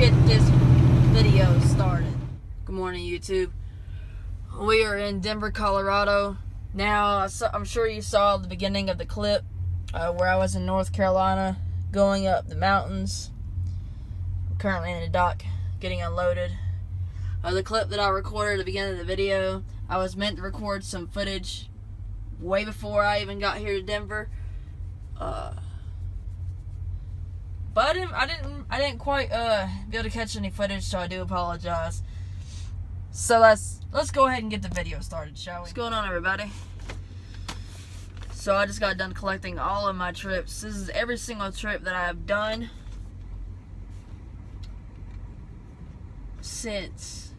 get this video started. Good morning, YouTube. We are in Denver, Colorado. Now, I'm sure you saw the beginning of the clip where I was in North Carolina going up the mountains. I'm currently in the dock getting unloaded. The clip that I recorded at the beginning of the video, I was meant to record some footage way before I even got here to Denver. But I didn't quite be able to catch any footage, so I do apologize. So let's go ahead and get the video started, shall we? What's going on, everybody? So I just got done collecting all of my trips. This is every single trip that I have done since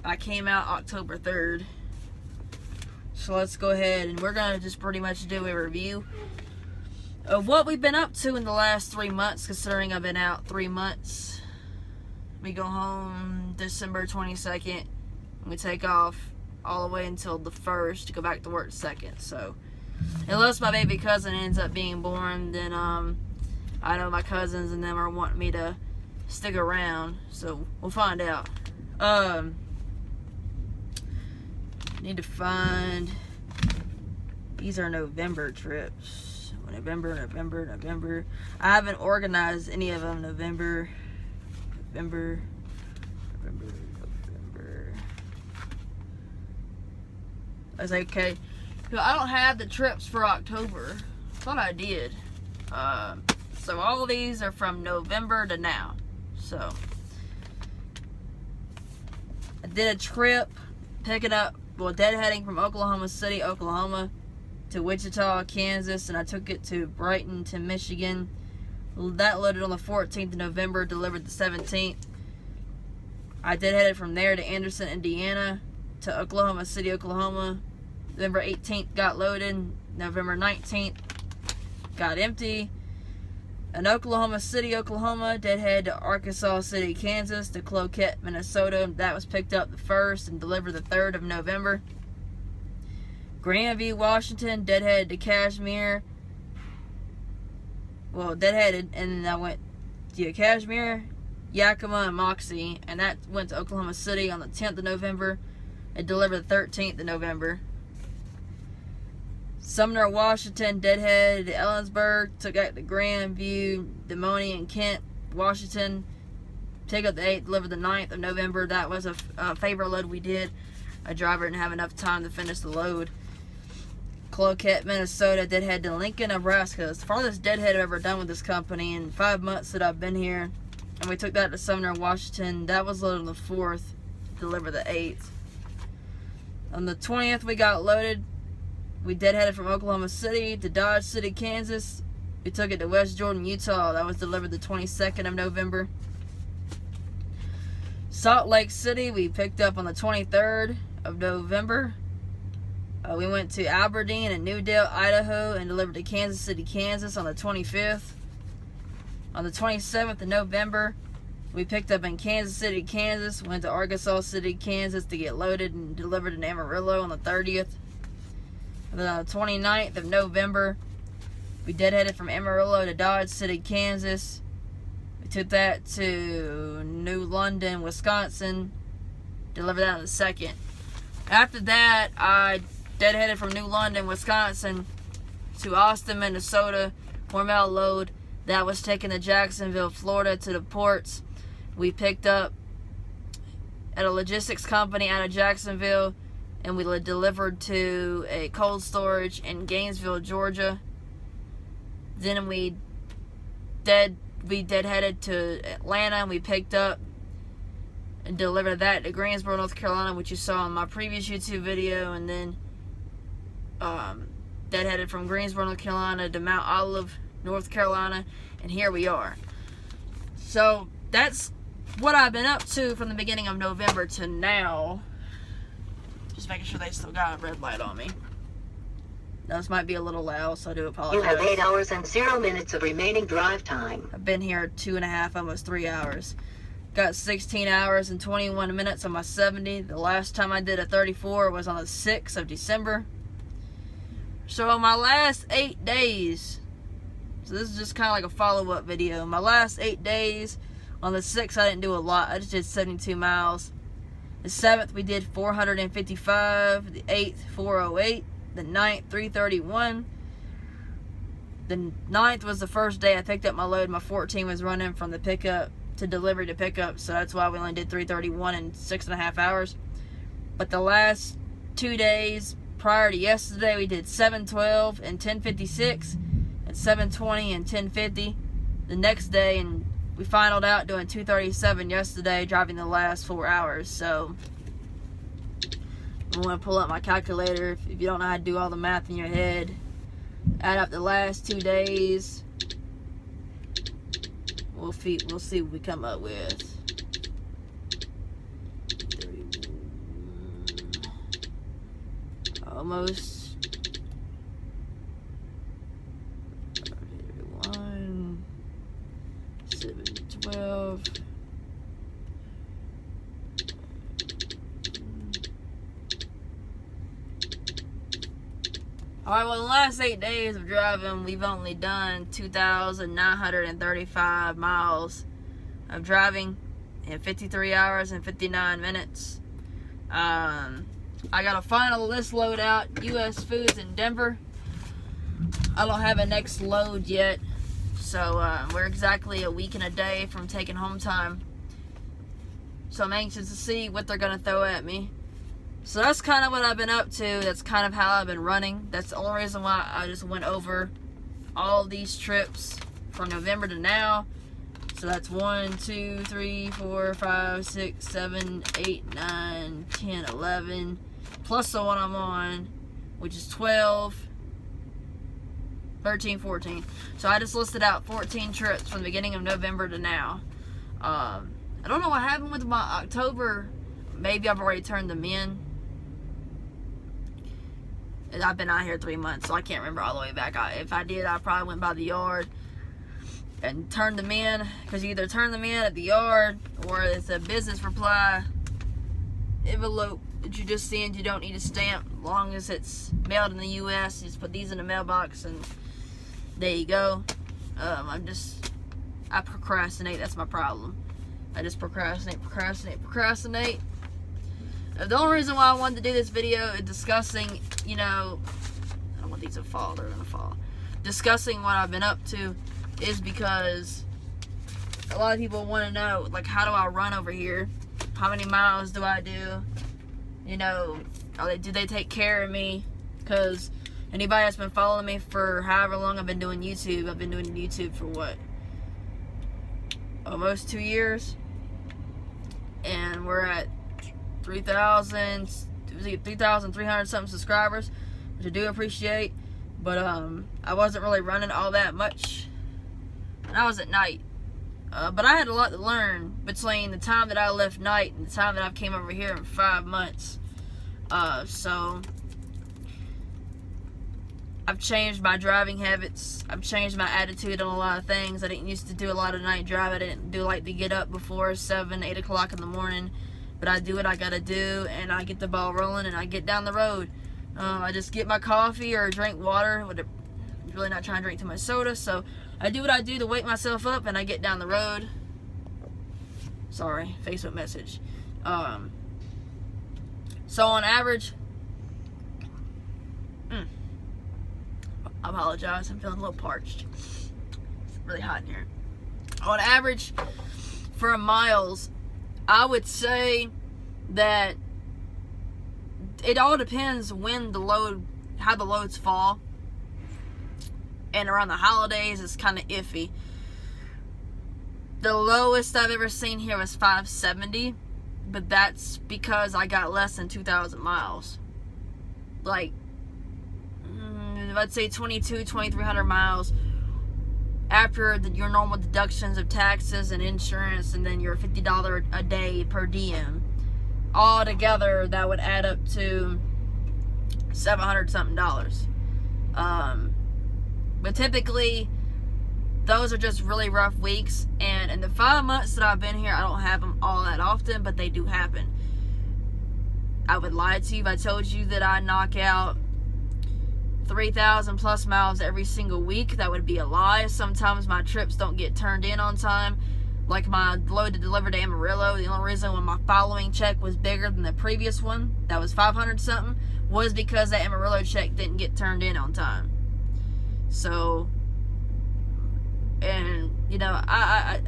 I came out October 3rd. So let's go ahead and we're gonna just pretty much do a review of what we've been up to in the last 3 months, considering I've been out 3 months. We go home December 22nd, and we take off all the way until the 1st to go back to work the 2nd. So, unless my baby cousin ends up being born, then I know my cousins and them are wanting me to stick around, so we'll find out. Need to find, these are November trips. November. I haven't organized any of them. November. I was like, okay, I don't have the trips for October. Thought I did. So all of these are from November to now. So I did a trip picking up, deadheading from Oklahoma City, Oklahoma, to Wichita, Kansas, and I took it to Brighton, to Michigan. That loaded on the 14th of November, delivered the 17th. I deadheaded from there to Anderson, Indiana, to Oklahoma City, Oklahoma. November 18th got loaded. November 19th got empty. In Oklahoma City, Oklahoma, deadhead to Arkansas City, Kansas, to Cloquet, Minnesota. That was picked up the 1st and delivered the 3rd of November. Grandview, Washington, deadheaded to Kashmir. Well, deadheaded, and then I went to Kashmir, Yakima, and Moxie, and that went to Oklahoma City on the 10th of November. It delivered the 13th of November. Sumner, Washington, deadheaded to Ellensburg, took out to Grandview, Demoney, and Kent, Washington. Take up the 8th, delivered the 9th of November. That was a favor load we did. My driver didn't have enough time to finish the load. Cloquet, Minnesota, deadhead to Lincoln, Nebraska. It's the farthest deadhead I've ever done with this company in 5 months that I've been here. And we took that to Sumner, Washington. That was loaded on the 4th, delivered the 8th. On the 20th, we got loaded. We deadheaded from Oklahoma City to Dodge City, Kansas. We took it to West Jordan, Utah. That was delivered the 22nd of November. Salt Lake City, we picked up on the 23rd of November. We went to Aberdeen and Newdale, Idaho, and delivered to Kansas City, Kansas on the 25th. On the 27th of November, we picked up in Kansas City, Kansas, went to Arkansas City, Kansas to get loaded and delivered in Amarillo on the 30th. And then on the 29th of November, we deadheaded from Amarillo to Dodge City, Kansas. We took that to New London, Wisconsin, delivered that on the 2nd. After that, I deadheaded from New London, Wisconsin to Austin, Minnesota, Hormel load. That was taken to Jacksonville, Florida to the ports. We picked up at a logistics company out of Jacksonville, and we delivered to a cold storage in Gainesville, Georgia. Then we deadheaded to Atlanta, and we picked up and delivered that to Greensboro, North Carolina, which you saw in my previous YouTube video, and then deadheaded from Greensboro, North Carolina to Mount Olive, North Carolina, and here we are. So that's what I've been up to from the beginning of November to now. Just making sure they still got a red light on me. Now, this might be a little loud, so I do apologize. You have 8 hours and 0 minutes of remaining drive time. I've been here 2.5, almost 3 hours. Got 16 hours and 21 minutes on my 70. The last time I did a 34 was on the 6th of December. So my last 8 days, so this is just kind of like a follow-up video. My last 8 days On the 6th, I didn't do a lot. I just did 72 miles. The 7th, we did 455. The 8th, 408. The 9th, 331. The 9th was the first day I picked up my load. My 14 was running from the pickup to delivery to pickup, so that's why we only did 331 in 6.5 hours. But the last 2 days prior to yesterday, we did 712 and 1056 and 720 and 1050 the next day, and we finaled out doing 237 yesterday, driving the last 4 hours. So I'm going to pull up my calculator. If you don't know how to do all the math in your head, add up the last 2 days. We'll see what we come up with. 31, almost 31, 712. Alright, well, the last 8 days of driving, we've only done 2,935 miles of driving in 53 hours and 59 minutes. I got a final list load out, U.S. Foods in Denver. I don't have a next load yet, so we're exactly a week and a day from taking home time. So I'm anxious to see what they're going to throw at me. So that's kind of what I've been up to. That's kind of how I've been running. That's the only reason why I just went over all these trips from November to now. So that's 1, 2, 3, 4, 5, 6, 7, 8, 9, 10, 11. Plus the one I'm on, which is 12, 13, 14. So I just listed out 14 trips from the beginning of November to now. I don't know what happened with my October. Maybe I've already turned them in. I've been out here 3 months, so I can't remember all the way back. If I did, I probably went by the yard and turned them in, because you either turn them in at the yard or it's a business reply envelope that you just send. You don't need a stamp as long as it's mailed in the U.S. You just put these in the mailbox and there you go. I procrastinate. That's my problem. I just procrastinate. The only reason why I wanted to do this video is discussing, I don't want these to fall, they're gonna fall. Discussing what I've been up to is because a lot of people want to know, like, how do I run over here? How many miles do I do? Do they take care of me? Because anybody that's been following me for however long I've been doing YouTube, I've been doing YouTube for what? Almost 2 years. And we're at 3,300 something subscribers, which I do appreciate, but I wasn't really running all that much, and I was at night, but I had a lot to learn between the time that I left night and the time that I came over here in 5 months. So I've changed my driving habits. I've changed my attitude on a lot of things. I didn't used to do a lot of night drive. I didn't do like to get up before 7, 8 o'clock in the morning. But I do what I gotta do, and I get the ball rolling, and I get down the road. I just get my coffee or drink water. I'm really not trying to drink too much soda, so I do what I do to wake myself up, and I get down the road. Sorry, Facebook message. So on average, I apologize, I'm feeling a little parched. It's really hot in here. On average, for miles, I would say that it all depends how the loads fall. And around the holidays, it's kind of iffy. The lowest I've ever seen here was 570, but that's because I got less than 2,000 miles. Like, I'd say 2,300 miles after your normal deductions of taxes and insurance, and then your $50 a day per diem. All together, that would add up to $700 something. But typically, those are just really rough weeks, and in the 5 months that I've been here, I don't have them all that often, but they do happen. I would lie to you if I told you that I knock out 3,000 plus miles every single week. That would be a lie. Sometimes my trips don't get turned in on time. like my load to deliver to Amarillo, the only reason when my following check was bigger than the previous one, that was 500 something, was because that Amarillo check didn't get turned in on time. So, and you know, I'd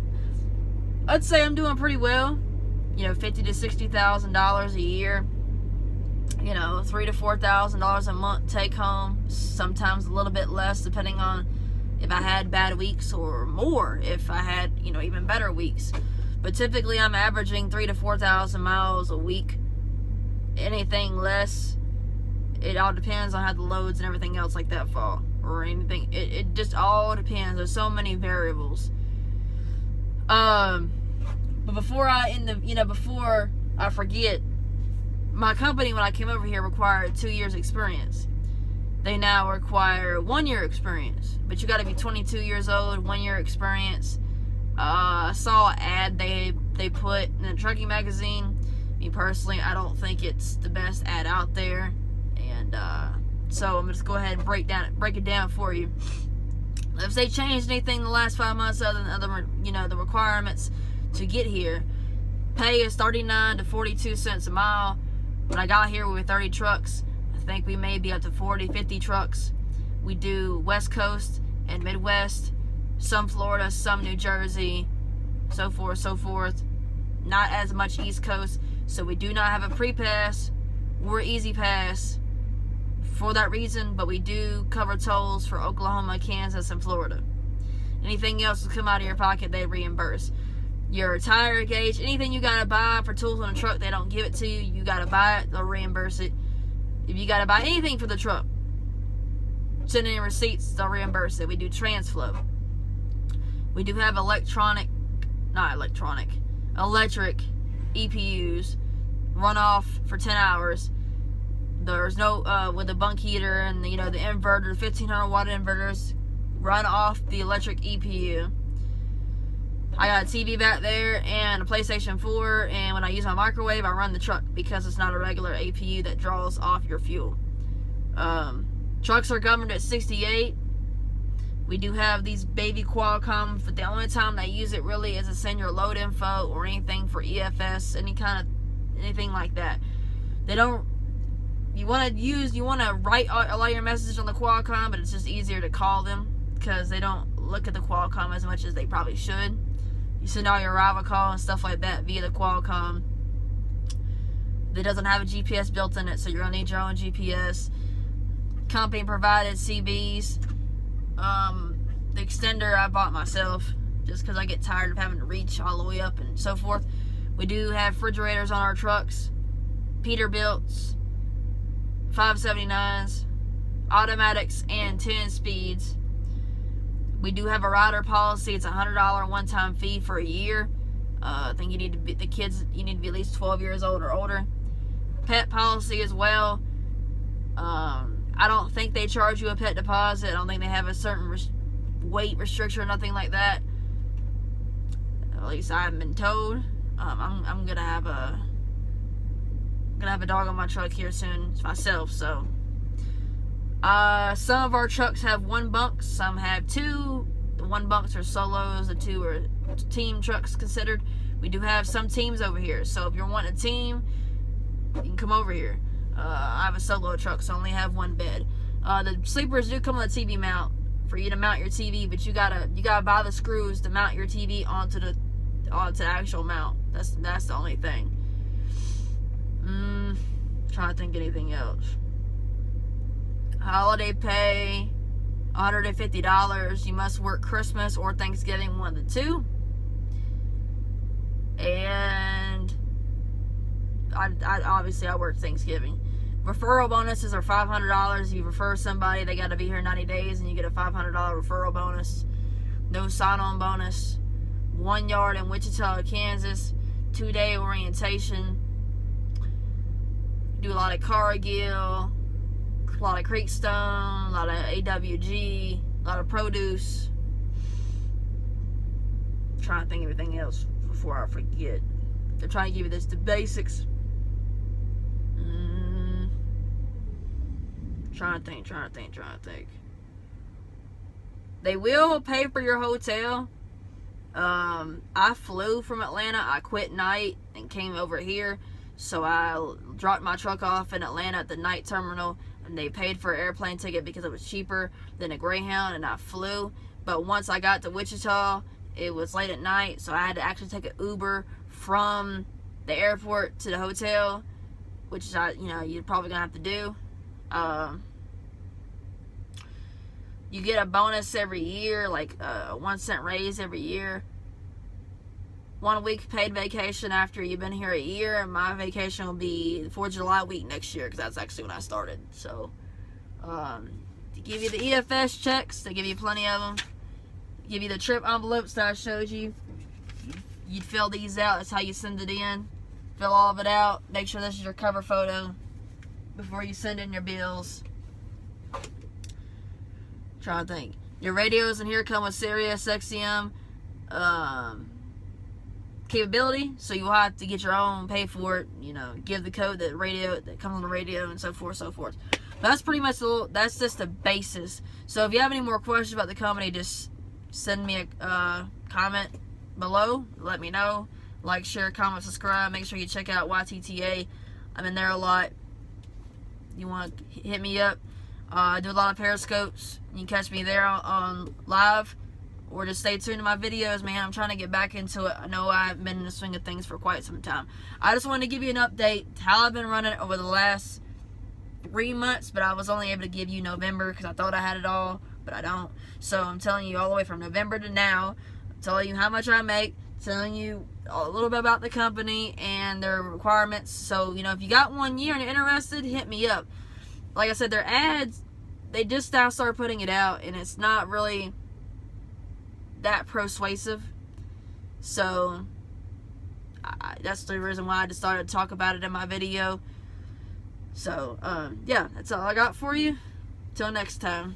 say I'm doing pretty well. You know, $50,000 to $60,000 a year. You know, $3,000 to $4,000 a month take home. Sometimes a little bit less, depending on if I had bad weeks, or more if I had, you know, even better weeks. But typically I'm averaging 3,000 to 4,000 miles a week. Anything less, it all depends on how the loads and everything else like that fall, or anything. It just all depends. There's so many variables. But before I forget, my company, when I came over here, required 2 years experience. They now require 1 year experience, but you got to be 22 years old, 1 year experience. I saw an ad they put in a trucking magazine. Me personally, I don't think it's the best ad out there, and so I'm just go ahead and break it down for you. If they changed anything in the last 5 months other than the requirements to get here, pay is 39 to 42 cents a mile. When I got here, we were 30 trucks. I think we may be up to 40, 50 trucks. We do West Coast and Midwest, some Florida, some New Jersey, so forth, so forth. Not as much East Coast, so we do not have a pre-pass or easy pass for that reason, but we do cover tolls for Oklahoma, Kansas, and Florida. Anything else will come out of your pocket, they reimburse. Your tire gauge, anything you gotta buy for tools on a truck, they don't give it to you. You gotta buy it, they'll reimburse it. If you gotta buy anything for the truck, send in receipts, they'll reimburse it. We do TransFlow. We do have electric EPUs, run off for 10 hours. There's no, with the bunk heater and the inverter, 1500 watt inverters, run off the electric EPU. I got a TV back there and a PlayStation 4, and when I use my microwave, I run the truck because it's not a regular APU that draws off your fuel. Trucks are governed at 68. We do have these baby Qualcomm, but the only time they use it really is to send your load info or anything for EFS, anything like that. They don't. You want to write all your messages on the Qualcomm, but it's just easier to call them because they don't look at the Qualcomm as much as they probably should. You send all your arrival call and stuff like that via the Qualcomm. That doesn't have a GPS built in it, so you're gonna need your own GPS. Company provided CBs. The extender I bought myself just because I get tired of having to reach all the way up and so forth. We do have refrigerators on our trucks, Peterbilts, 579s, automatics, and 10 speeds. We do have a rider policy. It's a $100 one-time fee for a year. I think you need to be at least 12 years old or older. Pet policy as well. I don't think they charge you a pet deposit. I don't think they have a certain weight restriction or nothing like that. At least I haven't been told. I'm gonna have a dog on my truck here soon. It's myself, so. Some of our trucks have one bunk, some have two. The one bunks are solos, the two are team trucks considered. We do have some teams over here, so if you're wanting a team, you can come over here. I have a solo truck, so I only have one bed. The sleepers do come with a TV mount for you to mount your TV, but you gotta buy the screws to mount your TV onto the actual mount. That's the only thing. Trying to think anything else. Holiday pay, $150. You must work Christmas or Thanksgiving, one of the two. And I work Thanksgiving. Referral bonuses are $500. If you refer somebody, they got to be here 90 days, and you get a $500 referral bonus. No sign-on bonus. 1 yard in Wichita, Kansas. 2-day orientation. Do a lot of Cargill, a lot of Creekstone, a lot of AWG, a lot of produce. I'm trying to think of everything else before I forget. They're trying to give you the basics. Trying to think. They will pay for your hotel. I flew from Atlanta. I quit night and came over here. So I dropped my truck off in Atlanta at the night terminal, and they paid for an airplane ticket because it was cheaper than a Greyhound, and I flew. But once I got to Wichita, it was late at night, so I had to actually take an Uber from the airport to the hotel, which is, you're probably gonna have to do. You get a bonus every year, like a 1 cent raise every year. 1 week paid vacation after you've been here a year, and my vacation will be the 4th of July week next year, because that's actually when I started. So, to give you the EFS checks, they give you plenty of them. Give you the trip envelopes that I showed you. You'd fill these out. That's how you send it in. Fill all of it out. Make sure this is your cover photo before you send in your bills. Trying to think. Your radios in here come with Sirius XM capability, so you'll have to get your own, pay for it, give the code that comes on the radio, and so forth, But that's pretty much that's just the basis. So if you have any more questions about the company, just send me a comment below. Let me know. Like, share, comment, subscribe. Make sure you check out YTTA. I'm in there a lot. You want to hit me up. I do a lot of periscopes. You can catch me there on live, or just stay tuned to my videos, man. I'm trying to get back into it. I know I've been in the swing of things for quite some time. I just wanted to give you an update how I've been running over the last 3 months, but I was only able to give you November because I thought I had it all, but I don't. So I'm telling you all the way from November to now. I'm telling you how much I make, telling you a little bit about the company and their requirements. So, if you got 1 year and you're interested, hit me up. Like I said, their ads, they just now started putting it out, and it's not really that persuasive. So that's the reason why I decided to talk about it in my video. So yeah, that's all I got for you. Till next time.